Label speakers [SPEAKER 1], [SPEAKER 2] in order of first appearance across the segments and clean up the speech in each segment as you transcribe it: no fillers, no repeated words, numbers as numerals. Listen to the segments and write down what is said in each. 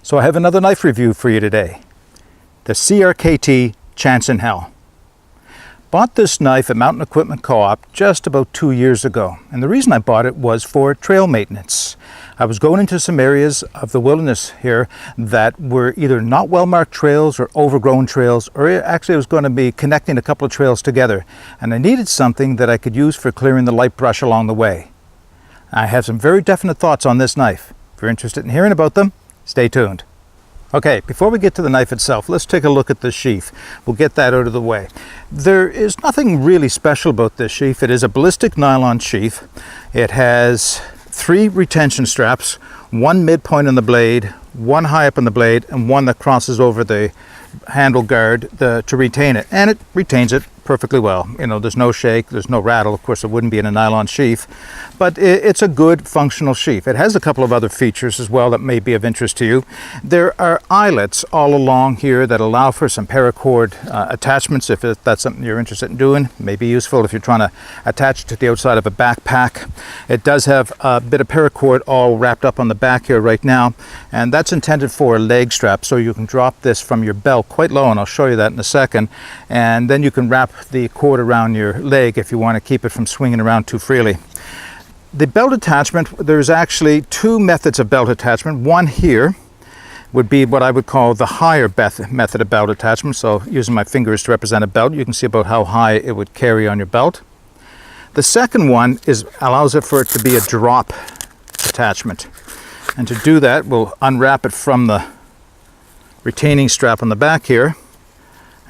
[SPEAKER 1] So I have another knife review for you today. The CRKT Chanceinhell. Bought this knife at Mountain Equipment Co-op just about 2 years ago. And the reason I bought it was for trail maintenance. I was going into some areas of the wilderness here that were either not well-marked trails or overgrown trails, or actually I was going to be connecting a couple of trails together. And I needed something that I could use for clearing the light brush along the way. I have some very definite thoughts on this knife. If you're interested in hearing about them, stay tuned. Okay, before we get to the knife itself, let's take a look at the sheath. We'll get that out of the way. There is nothing really special about this sheath. It is a ballistic nylon sheath. It has 3 retention straps, 1 midpoint on the blade, 1 high up on the blade, and 1 that crosses over the handle guard to retain it. And it retains it perfectly well. You know, there's no shake, there's no rattle. Of course, it wouldn't be in a nylon sheath, but it's a good functional sheath. It has a couple of other features as well that may be of interest to you. There are eyelets all along here that allow for some paracord attachments if that's something you're interested in doing. May be useful if you're trying to attach it to the outside of a backpack. It does have a bit of paracord all wrapped up on the back here right now, and that's intended for a leg strap, so you can drop this from your belt quite low, and I'll show you that in a second, and then you can wrap the cord around your leg if you want to keep it from swinging around too freely. The belt attachment, there's actually 2 methods of belt attachment. One here would be what I would call the higher method of belt attachment. So using my fingers to represent a belt, you can see about how high it would carry on your belt. The second one allows it for it to be a drop attachment. And to do that, we'll unwrap it from the retaining strap on the back here.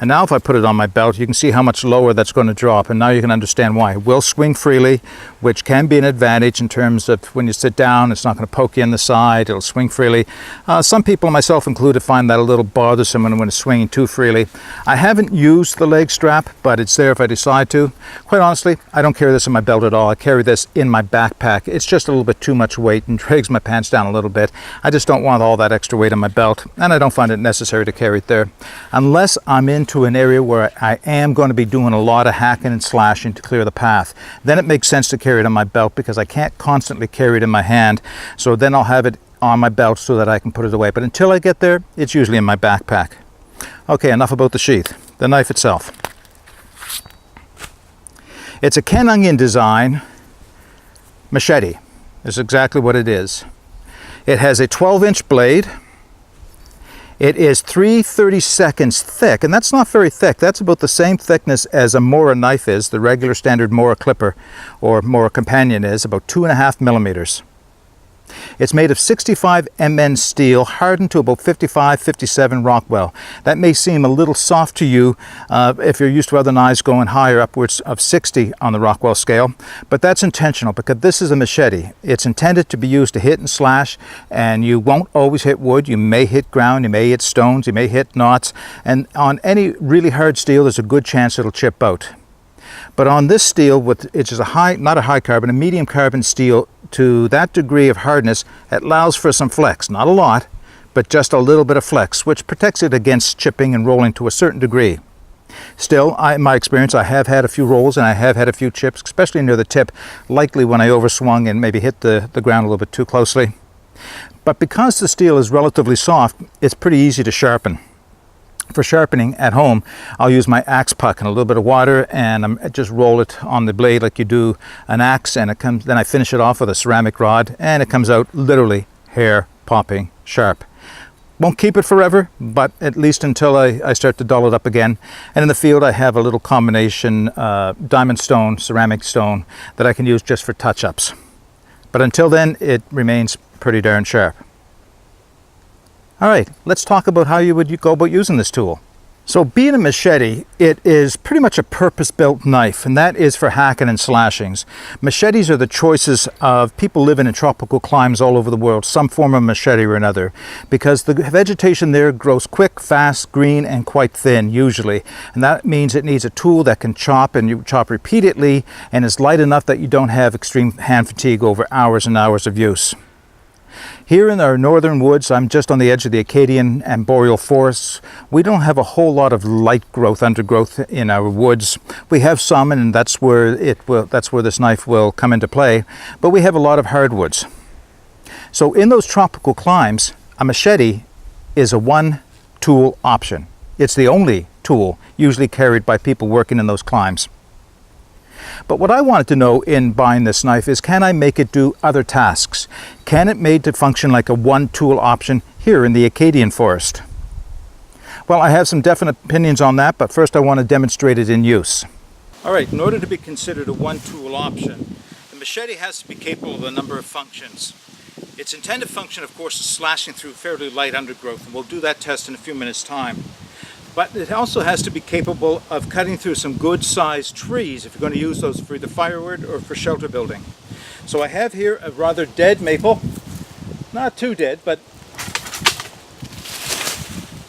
[SPEAKER 1] And now if I put it on my belt, you can see how much lower that's going to drop, and now you can understand why. It will swing freely, which can be an advantage in terms of when you sit down, it's not going to poke you in the side, it'll swing freely. Some people, myself included, find that a little bothersome when it's swinging too freely. I haven't used the leg strap, but it's there if I decide to. Quite honestly, I don't carry this in my belt at all. I carry this in my backpack. It's just a little bit too much weight and drags my pants down a little bit. I just don't want all that extra weight on my belt, and I don't find it necessary to carry it there. Unless I'm into an area where I am going to be doing a lot of hacking and slashing to clear the path, then it makes sense to carry it on my belt, because I can't constantly carry it in my hand. So then I'll have it on my belt so that I can put it away. But until I get there, it's usually in my backpack. Okay, enough about the sheath. The knife itself. It's a Ken Onion design machete. That's exactly what it is. It has a 12-inch blade. It is 3/32 thick, and that's not very thick. That's about the same thickness as a Mora knife is, the regular standard Mora clipper or Mora companion is, about 2.5 millimeters. It's made of 65 Mn steel, hardened to about 55-57 Rockwell. That may seem a little soft to you if you're used to other knives going higher, upwards of 60 on the Rockwell scale, but that's intentional because this is a machete. It's intended to be used to hit and slash, and you won't always hit wood. You may hit ground, you may hit stones, you may hit knots, and on any really hard steel there's a good chance it'll chip out. But on this steel, which is not a high carbon, a medium carbon steel, to that degree of hardness, it allows for some flex. Not a lot, but just a little bit of flex, which protects it against chipping and rolling to a certain degree. Still, in my experience, I have had a few rolls and I have had a few chips, especially near the tip, likely when I overswung and maybe hit the ground a little bit too closely. But because the steel is relatively soft, it's pretty easy to sharpen. For sharpening at home, I'll use my axe puck and a little bit of water, and just roll it on the blade like you do an axe, and then I finish it off with a ceramic rod, and it comes out literally hair popping sharp. Won't keep it forever, but at least until I start to dull it up again. And in the field I have a little combination diamond stone, ceramic stone that I can use just for touch-ups. But until then, it remains pretty darn sharp. All right, let's talk about how you would go about using this tool. So being a machete, it is pretty much a purpose-built knife, and that is for hacking and slashings. Machetes are the choices of people living in tropical climes all over the world, some form of machete or another, because the vegetation there grows quick, fast, green, and quite thin usually. And that means it needs a tool that can chop, and you chop repeatedly, and is light enough that you don't have extreme hand fatigue over hours and hours of use. Here in our northern woods, I'm just on the edge of the Acadian and boreal forests. We don't have a whole lot of light growth, undergrowth in our woods. We have some, and that's where this knife will come into play, but we have a lot of hardwoods. So in those tropical climes, a machete is a one-tool option. It's the only tool usually carried by people working in those climbs. But what I wanted to know in buying this knife is, can I make it do other tasks? Can it made to function like a one-tool option here in the Acadian forest? Well, I have some definite opinions on that, but first I want to demonstrate it in use. All right, in order to be considered a one-tool option, the machete has to be capable of a number of functions. Its intended function, of course, is slashing through fairly light undergrowth, and we'll do that test in a few minutes' time. But it also has to be capable of cutting through some good-sized trees if you're going to use those for either firewood or for shelter building. So I have here a rather dead maple. Not too dead, but...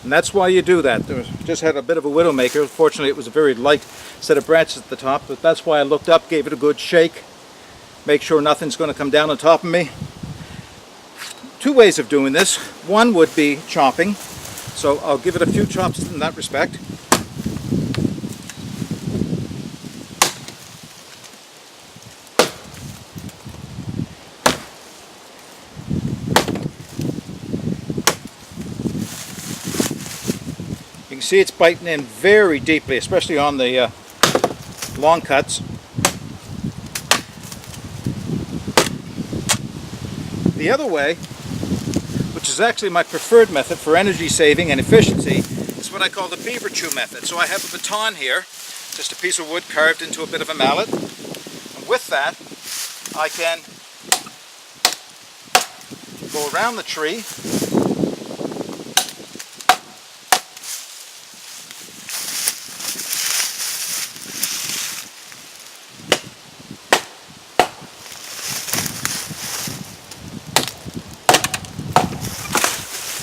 [SPEAKER 1] And that's why you do that. Just had a bit of a widowmaker. Fortunately, it was a very light set of branches at the top, but that's why I looked up, gave it a good shake, make sure nothing's going to come down on top of me. Two ways of doing this. One would be chopping. So I'll give it a few chops in that respect. You can see it's biting in very deeply, especially on the long cuts. The other way, which is actually my preferred method for energy saving and efficiency, is what I call the beaver chew method. So I have a baton here, just a piece of wood carved into a bit of a mallet. And with that, I can go around the tree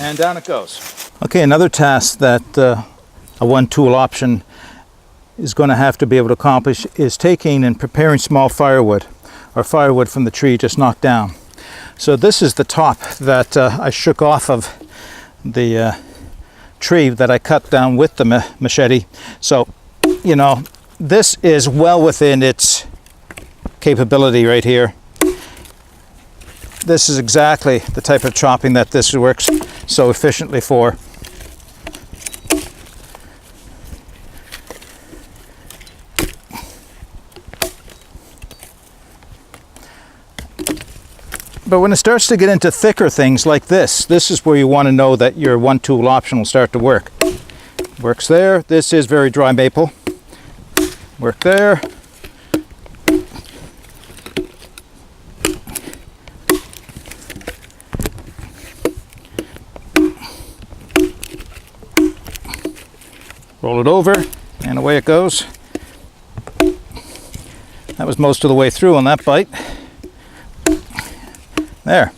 [SPEAKER 1] and down it goes. Okay, another task that a one-tool option is going to have to be able to accomplish is taking and preparing small firewood, or firewood from the tree just knocked down. So this is the top that I shook off of the tree that I cut down with the machete. So, you know, this is well within its capability right here. This is exactly the type of chopping that this works so efficiently for. But when it starts to get into thicker things like this is where you want to know that your one-tool option will start to work. Works there. This is very dry maple. Work there. Roll it over, and away it goes. That was most of the way through on that bite. There.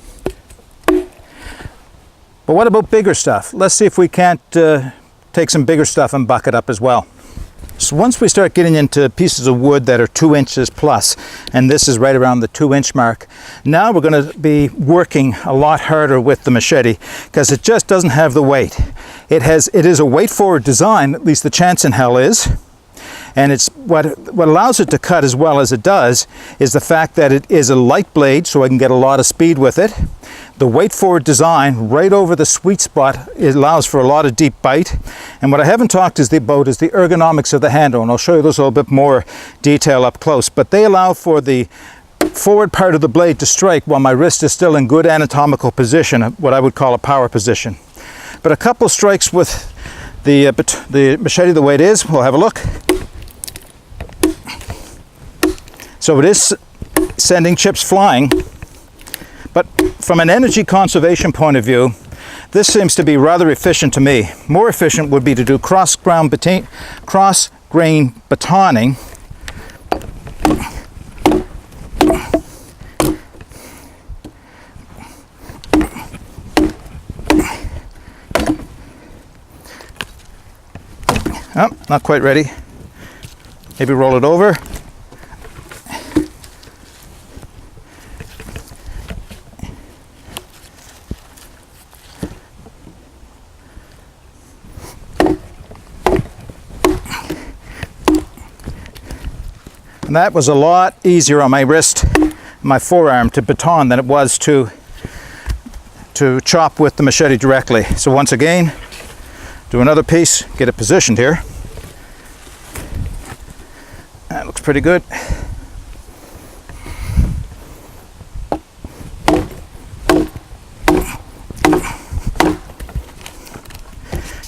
[SPEAKER 1] But what about bigger stuff? Let's see if we can't take some bigger stuff and buck it up as well. So once we start getting into pieces of wood that are 2 inches plus, and this is right around the 2-inch mark, now we're going to be working a lot harder with the machete because it just doesn't have the weight. It is a weight forward design, at least the Chanceinhell is, and it's what allows it to cut as well as it does is the fact that it is a light blade, so I can get a lot of speed with it. The weight forward design right over the sweet spot, it allows for a lot of deep bite. And what I haven't talked about is the ergonomics of the handle, and I'll show you those a little bit more detail up close. But they allow for the forward part of the blade to strike while my wrist is still in good anatomical position, what I would call a power position. But a couple strikes with the machete the way it is, we'll have a look. So it is sending chips flying. But from an energy conservation point of view, this seems to be rather efficient to me. More efficient would be to do cross-grain batoning. Oh, not quite ready. Maybe roll it over. And that was a lot easier on my wrist, my forearm to baton than it was to to chop with the machete directly. So once again, do another piece, get it positioned here. That looks pretty good.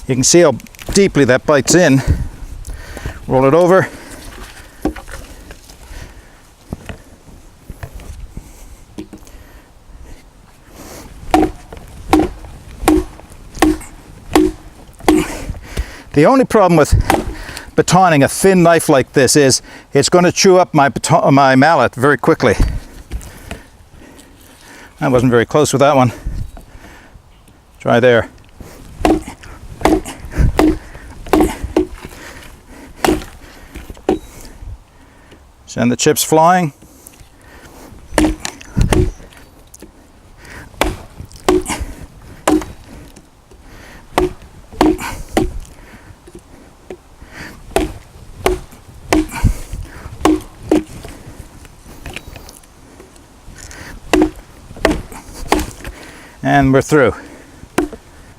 [SPEAKER 1] You can see how deeply that bites in. Roll it over. The only problem with batoning a thin knife like this is it's going to chew up my mallet very quickly. I wasn't very close with that one. Try there. Send the chips flying. And we're through.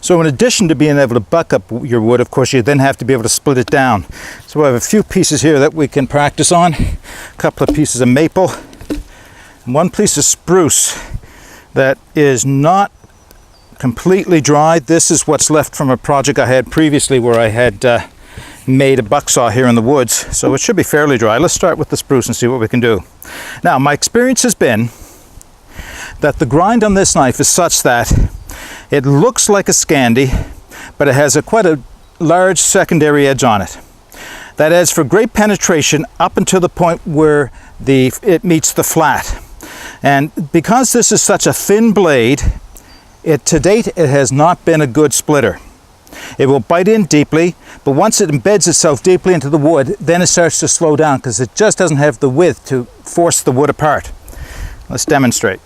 [SPEAKER 1] So in addition to being able to buck up your wood, of course, you then have to be able to split it down. So I have a few pieces here that we can practice on. A couple of pieces of maple, and one piece of spruce that is not completely dried. This is what's left from a project I had previously where I had made a bucksaw here in the woods. So it should be fairly dry. Let's start with the spruce and see what we can do. Now, my experience has been that the grind on this knife is such that it looks like a Scandi, but it has quite a large secondary edge on it. That adds for great penetration up until the point where it meets the flat. And because this is such a thin blade, to date it has not been a good splitter. It will bite in deeply, but once it embeds itself deeply into the wood, then it starts to slow down because it just doesn't have the width to force the wood apart. Let's demonstrate.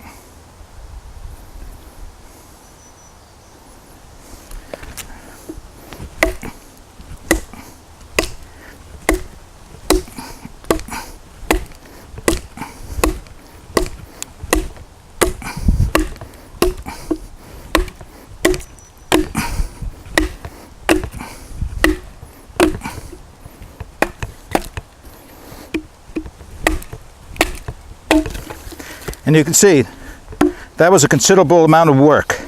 [SPEAKER 1] And you can see that was a considerable amount of work.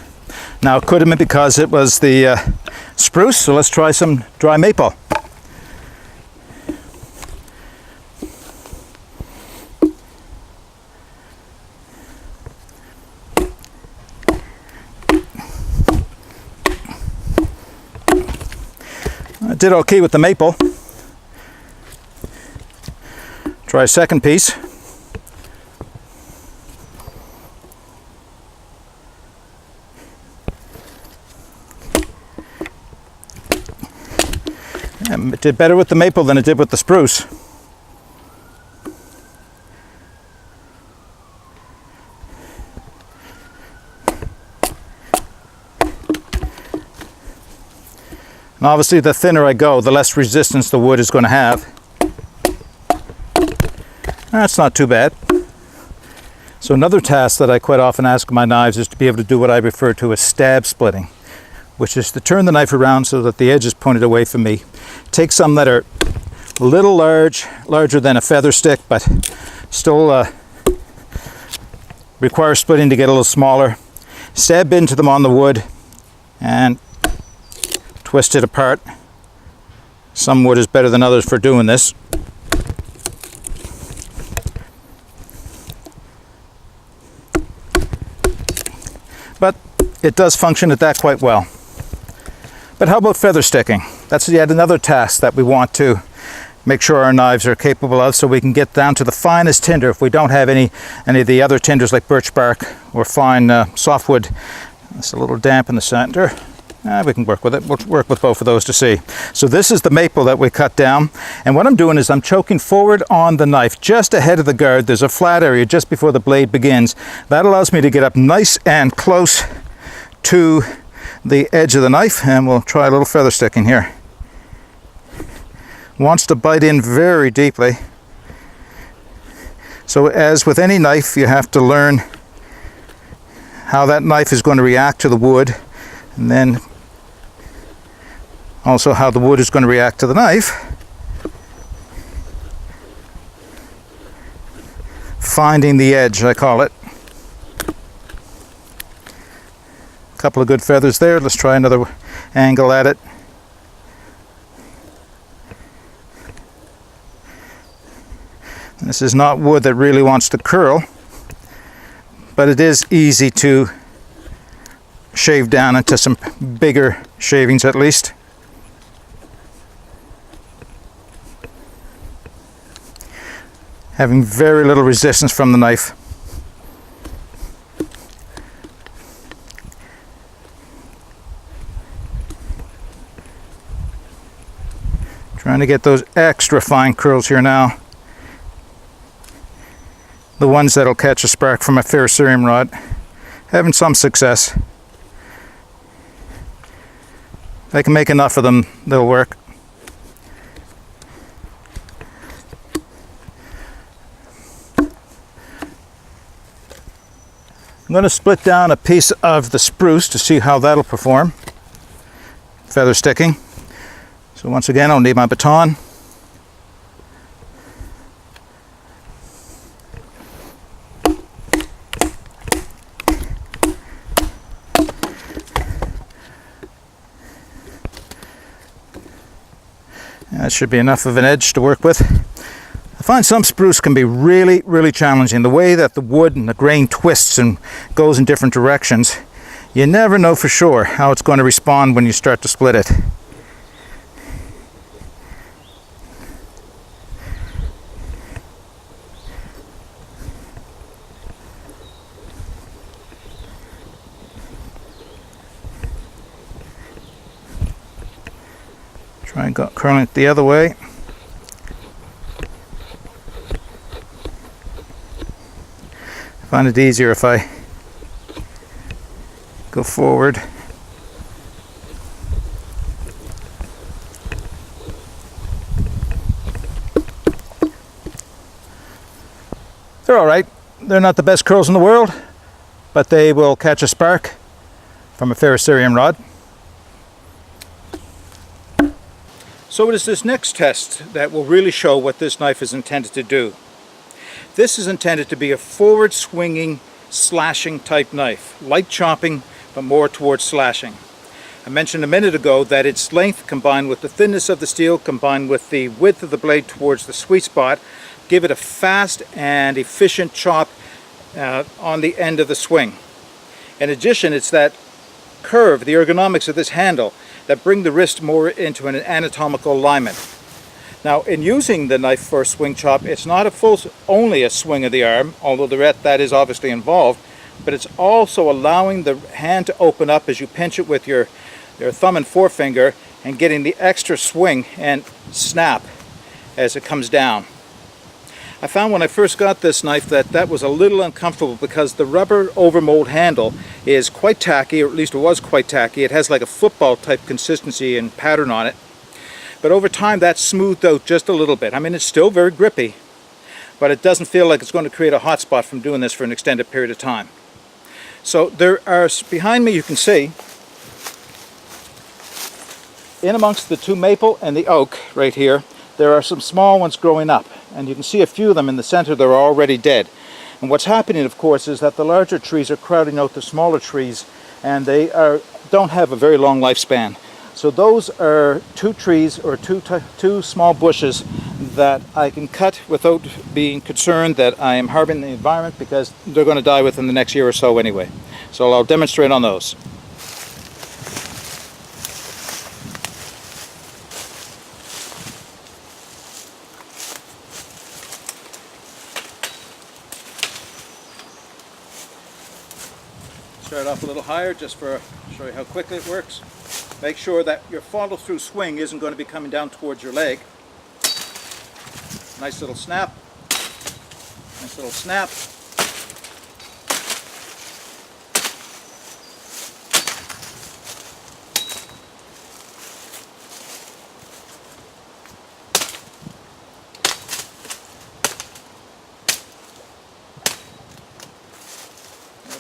[SPEAKER 1] Now it could have been because it was the spruce, so let's try some dry maple. I did okay with the maple. Try a second piece. It did better with the maple than it did with the spruce. And obviously the thinner I go, the less resistance the wood is going to have. That's not too bad. So another task that I quite often ask my knives is to be able to do what I refer to as stab splitting, which is to turn the knife around so that the edge is pointed away from me. Take some that are a little larger than a feather stick, but still require splitting to get a little smaller. Stab into them on the wood and twist it apart. Some wood is better than others for doing this. But it does function at that quite well. But how about feather sticking? That's yet another task that we want to make sure our knives are capable of, so we can get down to the finest tinder. If we don't have any of the other tinders like birch bark or fine softwood, it's a little damp in the center. We can work with it. We'll work with both of those to see. So this is the maple that we cut down, and what I'm doing is I'm choking forward on the knife just ahead of the guard. There's a flat area just before the blade begins. That allows me to get up nice and close to the edge of the knife, and we'll try a little feather sticking here. Wants to bite in very deeply. So as with any knife, you have to learn how that knife is going to react to the wood, and then also how the wood is going to react to the knife. Finding the edge, I call it. A couple of good feathers there. Let's try another angle at it. This is not wood that really wants to curl, but it is easy to shave down into some bigger shavings at least. Having very little resistance from the knife. Trying to get those extra fine curls here now. The ones that'll catch a spark from a ferrocerium rod. Having some success. If I can make enough of them, they'll work. I'm going to split down a piece of the spruce to see how that'll perform. Feather sticking. So once again, I'll need my baton. That should be enough of an edge to work with. I find some spruce can be really, really challenging. The way that the wood and the grain twists and goes in different directions, you never know for sure how it's going to respond when you start to split it. Try and curl it the other way. I find it easier if I go forward. They're all right. They're not the best curls in the world, but they will catch a spark from a ferrocerium rod. So it is this next test that will really show what this knife is intended to do. This is intended to be a forward swinging, slashing type knife. Light chopping, but more towards slashing. I mentioned a minute ago that its length combined with the thinness of the steel, combined with the width of the blade towards the sweet spot, give it a fast and efficient chop on the end of the swing. In addition, it's that curve, the ergonomics of this handle, that bring the wrist more into an anatomical alignment. Now, in using the knife for a swing chop, it's not only a swing of the arm, although that is obviously involved, but it's also allowing the hand to open up as you pinch it with your thumb and forefinger and getting the extra swing and snap as it comes down. I found when I first got this knife that was a little uncomfortable because the rubber overmold handle is quite tacky, or at least it was quite tacky. It has like a football type consistency and pattern on it. But over time that smoothed out just a little bit. I mean, it's still very grippy, but it doesn't feel like it's going to create a hot spot from doing this for an extended period of time. So there are, behind me you can see, in amongst the two maple and the oak right here, there are some small ones growing up, and you can see a few of them in the center that are already dead. And what's happening, of course, is that the larger trees are crowding out the smaller trees, and they don't have a very long lifespan. So those are two trees, or two small bushes that I can cut without being concerned that I am harming the environment, because they're going to die within the next year or so anyway. So I'll demonstrate on those. Start off a little higher just to show you how quickly it works. Make sure that your follow-through swing isn't going to be coming down towards your leg. Nice little snap. Nice little snap.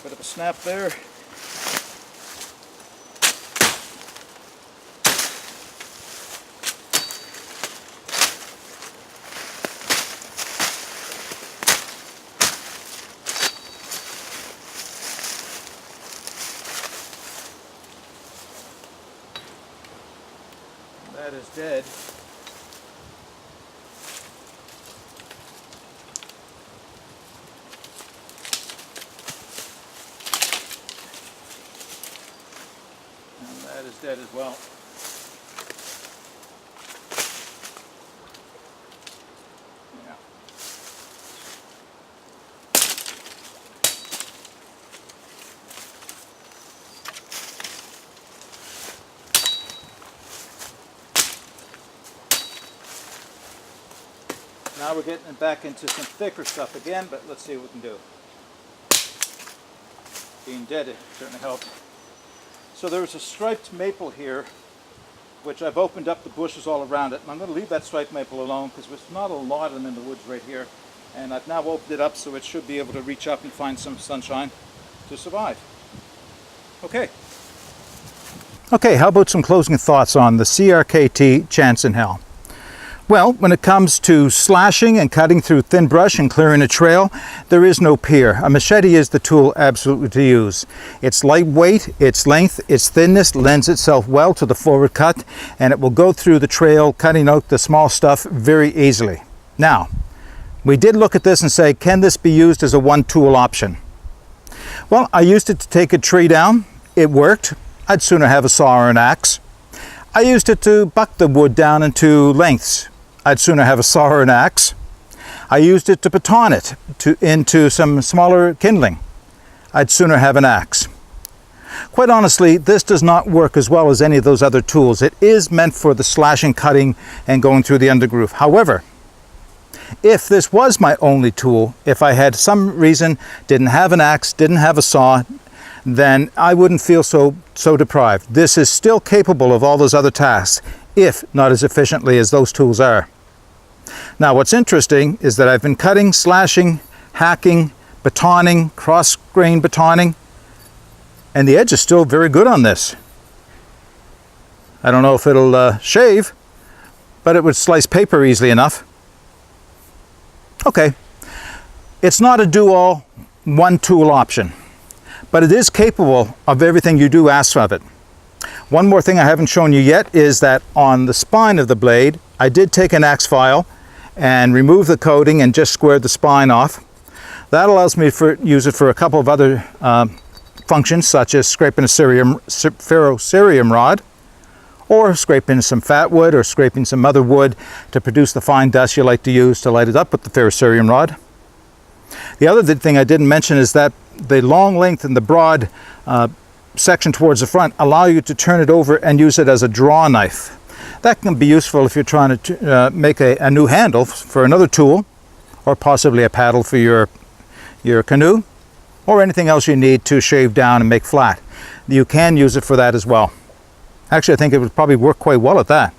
[SPEAKER 1] Bit of a snap there. That is dead. And that is dead as well. Yeah. Now we're getting back into some thicker stuff again, but let's see what we can do. Being dead, it certainly helped. So there's a striped maple here, which I've opened up the bushes all around it. And I'm going to leave that striped maple alone because there's not a lot of them in the woods right here. And I've now opened it up so it should be able to reach up and find some sunshine to survive. Okay. Okay, how about some closing thoughts on the CRKT Chanceinhell? Well, when it comes to slashing and cutting through thin brush and clearing a trail, there is no peer. A machete is the tool absolutely to use. Its lightweight, its length, its thinness lends itself well to the forward cut, and it will go through the trail, cutting out the small stuff very easily. Now, we did look at this and say, can this be used as a one-tool option? Well, I used it to take a tree down. It worked. I'd sooner have a saw or an axe. I used it to buck the wood down into lengths. I'd sooner have a saw or an axe. I used it to baton it into some smaller kindling. I'd sooner have an axe. Quite honestly, this does not work as well as any of those other tools. It is meant for the slashing, cutting, and going through the undergroove. However, if this was my only tool, if I had some reason, didn't have an axe, didn't have a saw, then I wouldn't feel so deprived. This is still capable of all those other tasks, if not as efficiently as those tools are. Now, what's interesting is that I've been cutting, slashing, hacking, batoning, cross-grain batoning, and the edge is still very good on this. I don't know if it'll shave, but it would slice paper easily enough. Okay, it's not a do-all, one-tool option, but it is capable of everything you do ask of it. One more thing I haven't shown you yet is that on the spine of the blade, I did take an axe file and remove the coating and just squared the spine off. That allows me to use it for a couple of other functions, such as scraping a ferrocerium rod, or scraping some fat wood, or scraping some other wood to produce the fine dust you like to use to light it up with the ferrocerium rod. The other thing I didn't mention is that the long length and the broad section towards the front allow you to turn it over and use it as a draw knife. That can be useful if you're trying to make a new handle for another tool, or possibly a paddle for your canoe, or anything else you need to shave down and make flat. You can use it for that as well. Actually, I think it would probably work quite well at that.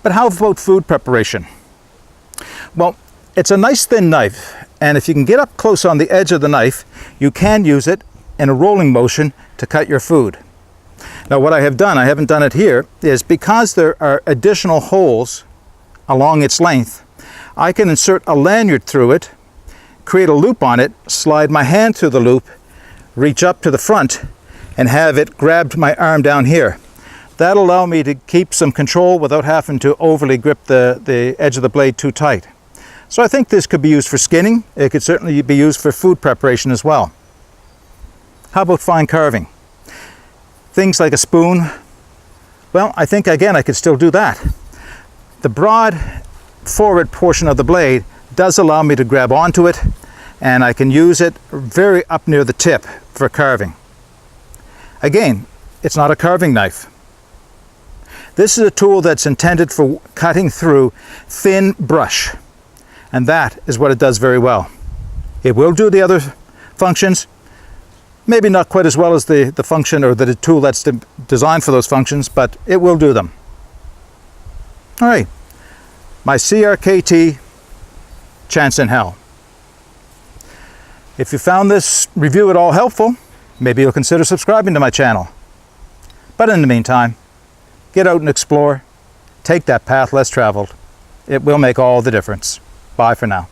[SPEAKER 1] But how about food preparation? Well, it's a nice thin knife, and if you can get up close on the edge of the knife, you can use it in a rolling motion to cut your food. Now, what I have done, I haven't done it here, is because there are additional holes along its length, I can insert a lanyard through it, create a loop on it, slide my hand through the loop, reach up to the front, and have it grabbed my arm down here. That'll allow me to keep some control without having to overly grip the edge of the blade too tight. So I think this could be used for skinning. It could certainly be used for food preparation as well. How about fine carving? Things like a spoon. Well, I think again I could still do that. The broad forward portion of the blade does allow me to grab onto it, and I can use it very up near the tip for carving. Again, it's not a carving knife. This is a tool that's intended for cutting through thin brush, and that is what it does very well. It will do the other functions, maybe not quite as well as the function or the tool that's designed for those functions, but it will do them. All right, my CRKT Chanceinhell. If you found this review at all helpful, maybe you'll consider subscribing to my channel. But in the meantime, get out and explore. Take that path less traveled. It will make all the difference. Bye for now.